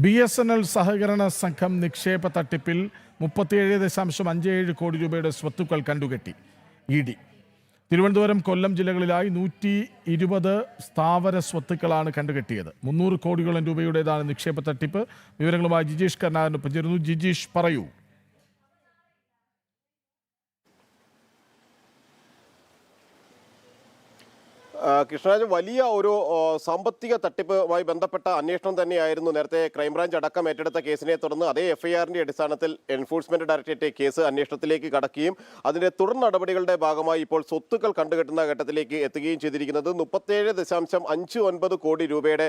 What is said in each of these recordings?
BSNL സഹകരണ സംഘം നിക്ഷേപ തട്ടിപ്പിൽ 37.57 കോടി രൂപയുടെ സ്വത്തുക്കൾ കണ്ടുകെട്ടി ED. തിരുവനന്തപുരം, കൊല്ലം ജില്ലകളിലായി 120 സ്ഥാവര സ്വത്തുക്കളാണ് കണ്ടുകെട്ടിയത്. 300 കോടിയോളം രൂപയുടേതാണ് നിക്ഷേപ തട്ടിപ്പ്. വിവരങ്ങളുമായി ജിജീഷ് കർണാകരനൊപ്പം ചേരുന്നു. ജിജീഷ്, പറയൂ. കൃഷ്ണരാജ്, വലിയ ഒരു സാമ്പത്തിക തട്ടിപ്പുമായി ബന്ധപ്പെട്ട അന്വേഷണം തന്നെയായിരുന്നു നേരത്തെ ക്രൈംബ്രാഞ്ച് അടക്കം ഏറ്റെടുത്ത കേസിനെ തുടർന്ന് അതേ FIRന്റെ അടിസ്ഥാനത്തിൽ എൻഫോഴ്സ്മെന്റ് ഡയറക്ടറേറ്റ് കേസ് അന്വേഷണത്തിലേക്ക് കടക്കുകയും അതിന്റെ തുടർ നടപടികളുടെ ഭാഗമായി ഇപ്പോൾ സ്വത്തുക്കൾ കണ്ടുകെട്ടുന്ന ഘട്ടത്തിലേക്ക് എത്തുകയും ചെയ്തിരിക്കുന്നത്. 37.59 കോടി രൂപയുടെ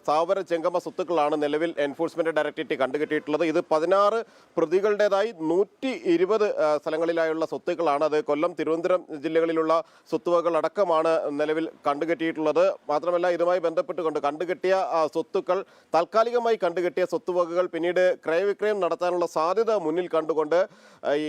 സ്ഥാവര ജംഗമ സ്വത്തുക്കളാണ് നിലവിൽ എൻഫോഴ്സ്മെന്റ് ഡയറക്ടറേറ്റ് കണ്ടുകെട്ടിയിട്ടുള്ളത്. ഇത് 16 പ്രതികളുടേതായി 120 സ്ഥലങ്ങളിലായുള്ള സ്വത്തുക്കളാണ്. അത് കൊല്ലം, തിരുവനന്തപുരം ജില്ലകളിലുള്ള സ്വത്തുവകൾ അടക്കമാണ് നിലവിൽ കണ്ടുകെട്ടിയിട്ടുള്ളത്. മാത്രമല്ല, ഇതുമായി ബന്ധപ്പെട്ടുകൊണ്ട് കണ്ടുകെട്ടിയ സ്വത്തുക്കൾ, താൽക്കാലികമായി കണ്ടുകെട്ടിയ സ്വത്തുവകകൾ പിന്നീട് ക്രയവിക്രയം നടത്താനുള്ള സാധ്യത മുന്നിൽ കണ്ടുകൊണ്ട് ഈ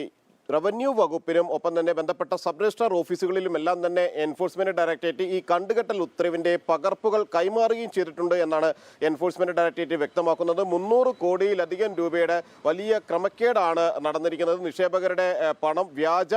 റവന്യൂ വകുപ്പിനും ഒപ്പം തന്നെ ബന്ധപ്പെട്ട സബ് രജിസ്ട്രാർ ഓഫീസുകളിലും എല്ലാം തന്നെ എൻഫോഴ്സ്മെന്റ് ഡയറക്ടറേറ്റ് ഈ കണ്ടുകെട്ടൽ ഉത്തരവിന്റെ പകർപ്പുകൾ കൈമാറുകയും ചെയ്തിട്ടുണ്ട് എന്നാണ് എൻഫോഴ്സ്മെന്റ് ഡയറക്ടറേറ്റ് വ്യക്തമാക്കുന്നത്. 300 കോടിയിലധികം രൂപയുടെ വലിയ ക്രമക്കേടാണ് നടന്നിരിക്കുന്നത്. നിക്ഷേപകരുടെ പണം വ്യാജ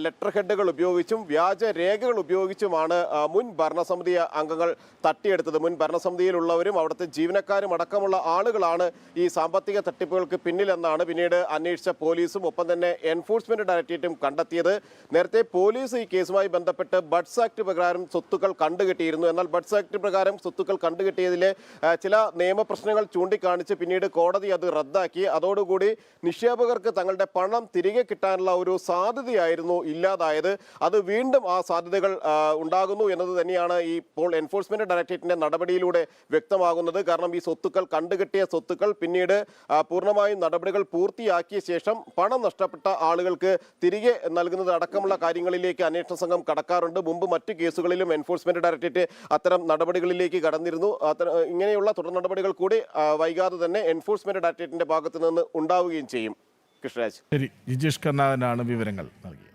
ലെറ്റർ ഹെഡുകൾ ഉപയോഗിച്ചും വ്യാജ രേഖകൾ ഉപയോഗിച്ചുമാണ് മുൻ ഭരണസമിതി അംഗങ്ങൾ തട്ടിയെടുത്തത്. മുൻ ഭരണസമിതിയിലുള്ളവരും അവിടുത്തെ ജീവനക്കാരും അടക്കമുള്ള ആളുകളാണ് ഈ സാമ്പത്തിക തട്ടിപ്പുകൾക്ക് പിന്നിലെന്നാണ് പിന്നീട് അന്വേഷിച്ച പോലീസും ഒപ്പം തന്നെ എൻഫോഴ്സ്മെന്റ് ഡയറക്ടറേറ്റും കണ്ടെത്തിയത്. നേരത്തെ പോലീസ് ഈ കേസുമായി ബന്ധപ്പെട്ട് ബഡ്സ് ആക്ട് പ്രകാരം സ്വത്തുക്കൾ കണ്ടുകെട്ടിയിരുന്നു. എന്നാൽ ബഡ്സ് ആക്ട് പ്രകാരം സ്വത്തുക്കൾ കണ്ടുകെട്ടിയതിലെ ചില നിയമപ്രശ്നങ്ങൾ ചൂണ്ടിക്കാണിച്ച് പിന്നീട് കോടതി അത് റദ്ദാക്കി. അതോടുകൂടി നിക്ഷേപകർക്ക് തങ്ങളുടെ പണം തിരികെ കിട്ടാനുള്ള ഒരു സാധ്യതയായിരുന്നു ഇല്ലാതായത്. അത് വീണ്ടും ആ സാധ്യതകൾ ഉണ്ടാകുന്നു എന്നത് തന്നെയാണ് ഈ ഇപ്പോൾ എൻഫോഴ്സ്മെന്റ് ഡയറക്ടറേറ്റിന്റെ നടപടിയിലൂടെ വ്യക്തമാകുന്നത്. കാരണം ഈ സ്വത്തുക്കൾ, കണ്ടുകെട്ടിയ സ്വത്തുക്കൾ പിന്നീട് പൂർണ്ണമായും നടപടികൾ പൂർത്തിയാക്കിയ ശേഷം പണം നഷ്ടപ്പെട്ട ആളുകൾക്ക് തിരികെ നൽകുന്നത് അടക്കമുള്ള കാര്യങ്ങളിലേക്ക് അന്വേഷണ സംഘം കടക്കാറുണ്ട്. മുമ്പ് മറ്റ് കേസുകളിലും എൻഫോഴ്സ്മെന്റ് ഡയറക്ടറേറ്റ് അത്തരം നടപടികളിലേക്ക് കടന്നിരുന്നു. ഇങ്ങനെയുള്ള തുടർ നടപടികൾ കൂടി വൈകാതെ തന്നെ എൻഫോഴ്സ്മെന്റ് ഡയറക്ടറേറ്റിന്റെ ഭാഗത്തു നിന്ന് ഉണ്ടാവുകയും ചെയ്യും. കൃഷ്ണരാജ്. ശരി, ജിജീഷ് കർണാകരനാണ് വിവരങ്ങൾ നൽകിയത്.